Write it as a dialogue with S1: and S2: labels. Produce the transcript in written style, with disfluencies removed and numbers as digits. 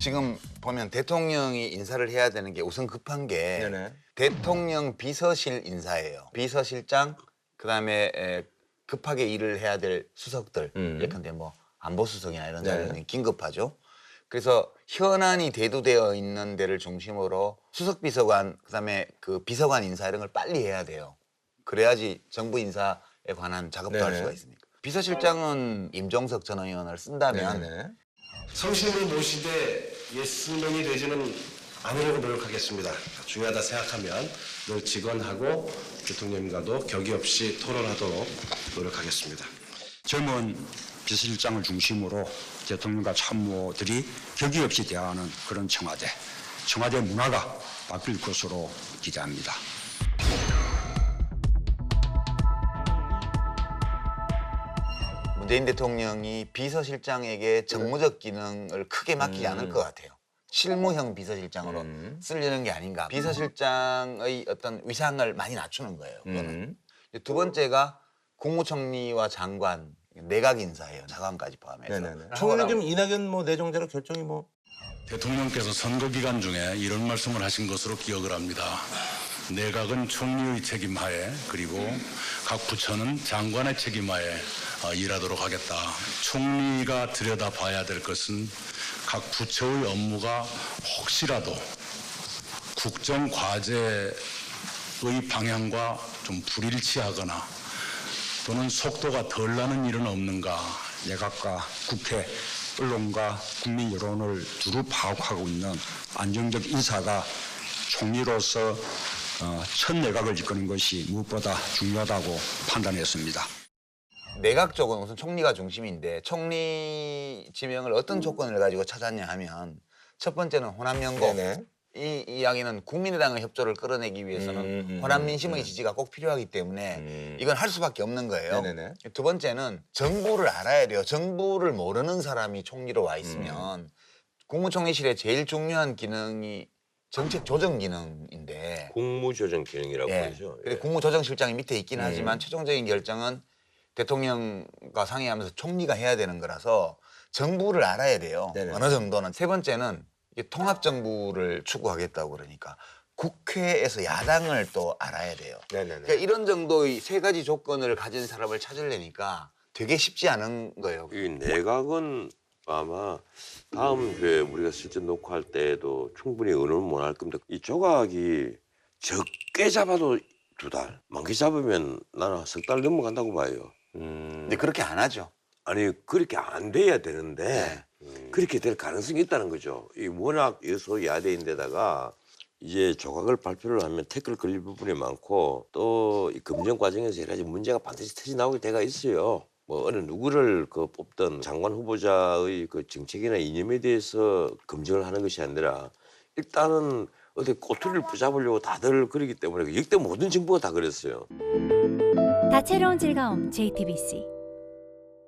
S1: 지금 보면 대통령이 인사를 해야 되는 게 우선 급한 게
S2: 네네.
S1: 대통령 비서실 인사예요. 비서실장, 그다음에 급하게 일을 해야 될 수석들. 예컨대 뭐 안보수석이나 이런 자리는
S2: 네.
S1: 긴급하죠. 그래서 현안이 대두되어 있는 데를 중심으로 수석비서관, 그다음에 그 비서관 인사 이런 걸 빨리 해야 돼요. 그래야지 정부 인사에 관한 작업도 할
S2: 네네.
S1: 수가 있으니까. 비서실장은 임종석 전 의원을 쓴다면
S2: 네네.
S3: 성심을 모시되 예스맨이 되지는 않으려고 노력하겠습니다. 중요하다 생각하면 늘 직언하고 대통령님과도 격의 없이 토론하도록 노력하겠습니다.
S4: 젊은 비서실장을 중심으로 대통령과 참모들이 격의 없이 대화하는 그런 청와대 문화가 바뀔 것으로 기대합니다.
S1: 문재인 대통령이 비서실장에게 정무적 기능을 크게 맡기지 않을 것 같아요. 실무형 비서실장으로 쓰려는 게 아닌가. 비서실장의 어떤 위상을 많이 낮추는 거예요. 그거는. 두 번째가 국무총리와 장관, 내각 인사예요. 장관까지 포함해서.
S2: 네네네. 총리는 지금 이낙연 뭐 내정자로 결정이 뭐
S5: 대통령께서 선거 기간 중에 이런 말씀을 하신 것으로 기억을 합니다. 내각은 총리의 책임하에 그리고 각 부처는 장관의 책임하에 일하도록 하겠다. 총리가 들여다봐야 될 것은 각 부처의 업무가 혹시라도 국정 과제의 방향과 좀 불일치하거나 또는 속도가 덜 나는 일은 없는가.
S4: 내각과 국회, 언론과 국민 여론을 두루 파악하고 있는 안정적 인사가 총리로서 첫 내각을 이끄는 것이 무엇보다 중요하다고 판단했습니다.
S1: 내각 쪽은 우선 총리가 중심인데 총리 지명을 어떤 조건을 가지고 찾았냐 하면 첫 번째는 호남연공.
S2: 네네.
S1: 이 이야기는 국민의당의 협조를 끌어내기 위해서는 호남 민심의 지지가 꼭 필요하기 때문에 이건 할 수밖에 없는 거예요.
S2: 네네네.
S1: 두 번째는 정부를 알아야 돼요. 정부를 모르는 사람이 총리로 와 있으면 국무총리실의 제일 중요한 기능이 정책 조정 기능인데
S6: 국무조정 기능이라고
S1: 예.
S6: 하죠.
S1: 그래 국무조정실장이 밑에 있긴 하지만 최종적인 결정은 대통령과 상의하면서 총리가 해야 되는 거라서 정부를 알아야 돼요.
S2: 네네.
S1: 어느 정도는. 세 번째는 통합정부를 추구하겠다고 그러니까 국회에서 야당을 또 알아야 돼요.
S2: 네네네.
S1: 그러니까 이런 정도의 세 가지 조건을 가진 사람을 찾으려니까 되게 쉽지 않은 거예요.
S6: 이 내각은 아마 다음 주에 우리가 실제 녹화할 때에도 충분히 의논을 못 할 겁니다. 이 조각이 적게 잡아도 2달, 많게 잡으면 나는 석 달 넘어간다고 봐요.
S1: 근데 그렇게 안 하죠.
S6: 아니 그렇게 안 돼야 되는데 그렇게 될 가능성이 있다는 거죠. 이 워낙 여소야대인데다가 이제 조각을 발표를 하면 태클 걸릴 부분이 많고 또 이 검증 과정에서 여러 가지 문제가 반드시 터져 나오게 돼가 있어요. 뭐 어느 누구를 그 뽑던 장관 후보자의 그 정책이나 이념에 대해서 검증을 하는 것이 아니라 일단은 어디 꼬투리를 붙잡으려고 다들 그러기 때문에 역대 모든 정부가 다 그랬어요.
S7: 다채로운 즐거움 JTBC